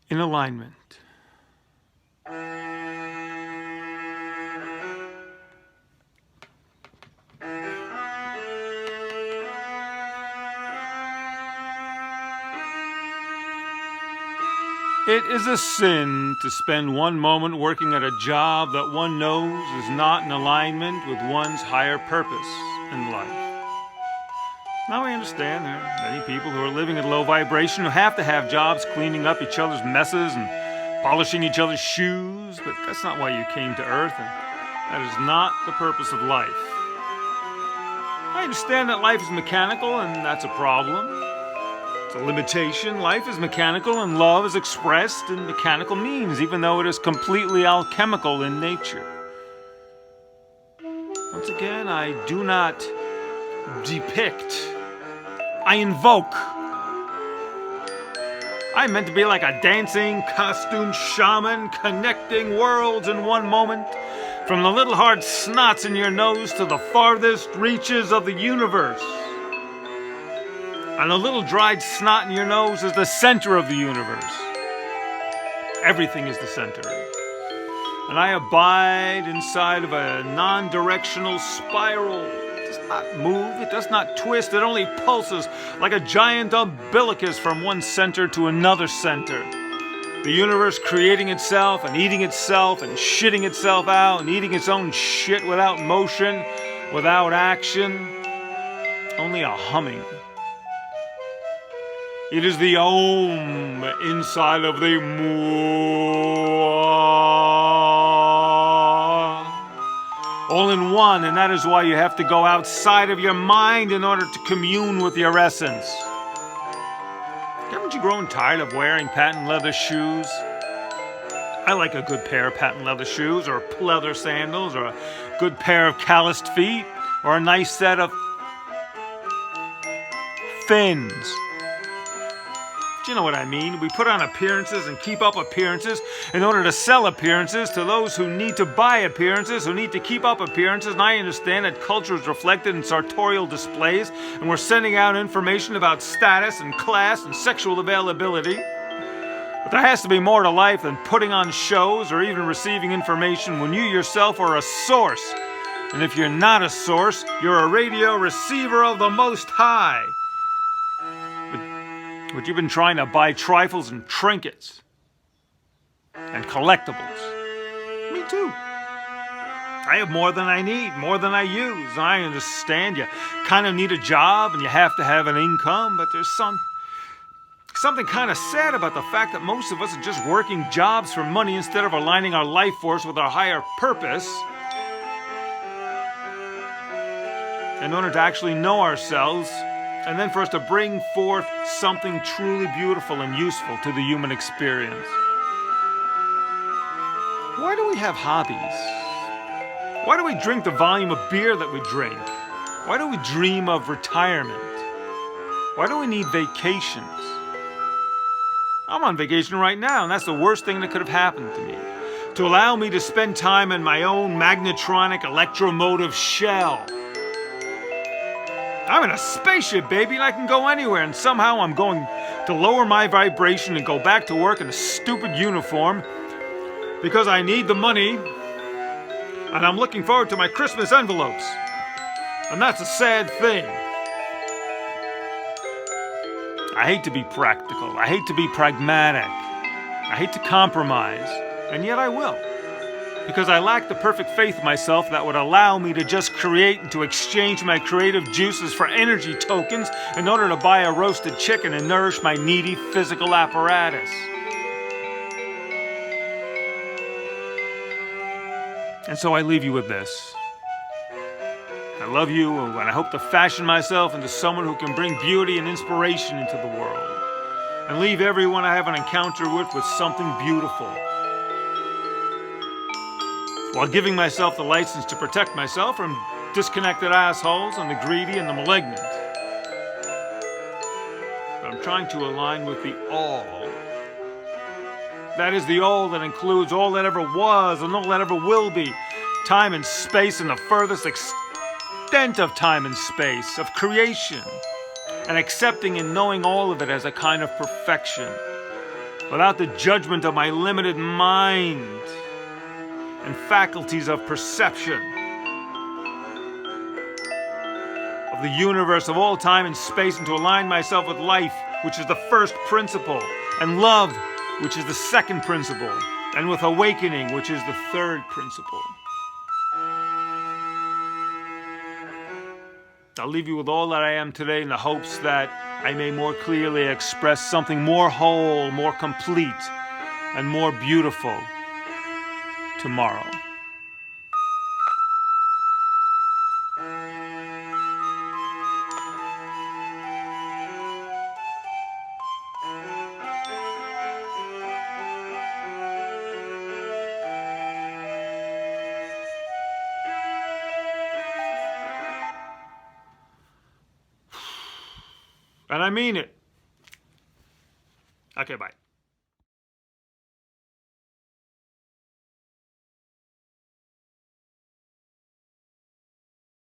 in alignment. It is a sin to spend one moment working at a job that one knows is not in alignment with one's higher purpose in life. Now I understand there are many people who are living at low vibration who have to have jobs cleaning up each other's messes and polishing each other's shoes, but that's not why you came to Earth, and that is not the purpose of life. I understand that life is mechanical, and that's a problem. It's a limitation. Life is mechanical, and love is expressed in mechanical means, even though it is completely alchemical in nature. Once again, I do not depict. I invoke. I'm meant to be like a dancing, costumed shaman, connecting worlds in one moment, from the little hard snots in your nose to the farthest reaches of the universe. And the little dried snot in your nose is the center of the universe. Everything is the center. And I abide inside of a non-directional spiral. It does not move, it does not twist, it only pulses like a giant umbilicus from one center to another center. The universe creating itself and eating itself and shitting itself out and eating its own shit without motion, without action, only a humming. It is the Om inside of the Mu. All in one, and that is why you have to go outside of your mind in order to commune with your essence. Haven't you grown tired of wearing patent leather shoes? I like a good pair of patent leather shoes, or leather sandals, or a good pair of calloused feet, or a nice set of fins. You know what I mean? We put on appearances and keep up appearances in order to sell appearances to those who need to buy appearances, who need to keep up appearances. And I understand that culture is reflected in sartorial displays, and we're sending out information about status and class and sexual availability. But there has to be more to life than putting on shows or even receiving information when you yourself are a source. And if you're not a source, you're a radio receiver of the Most High. But you've been trying to buy trifles and trinkets and collectibles. Me too. I have more than I need, more than I use. And I understand you kind of need a job and you have to have an income, but there's something kind of sad about the fact that most of us are just working jobs for money instead of aligning our life force with our higher purpose in order to actually know ourselves, and then for us to bring forth something truly beautiful and useful to the human experience. Why do we have hobbies? Why do we drink the volume of beer that we drink? Why do we dream of retirement? Why do we need vacations? I'm on vacation right now, and that's the worst thing that could have happened to me. To allow me to spend time in my own magnetronic electromotive shell. I'm in a spaceship, baby, and I can go anywhere, and somehow I'm going to lower my vibration and go back to work in a stupid uniform because I need the money, and I'm looking forward to my Christmas envelopes. And that's a sad thing. I hate to be practical. I hate to be pragmatic. I hate to compromise, and yet I will. Because I lack the perfect faith in myself that would allow me to just create and to exchange my creative juices for energy tokens in order to buy a roasted chicken and nourish my needy physical apparatus. And so I leave you with this. I love you, and I hope to fashion myself into someone who can bring beauty and inspiration into the world, and leave everyone I have an encounter with something beautiful, while giving myself the license to protect myself from disconnected assholes and the greedy and the malignant. But I'm trying to align with the all. That is the all that includes all that ever was and all that ever will be, time and space and the furthest extent of time and space, of creation, and accepting and knowing all of it as a kind of perfection. without the judgment of my limited mind and faculties of perception, of the universe, of all time and space, and to align myself with life, which is the first principle, and love, which is the second principle, and with awakening, which is the third principle. I'll leave you with all that I am today in the hopes that I may more clearly express something more whole, more complete, and more beautiful tomorrow. And I mean it. Okay, bye.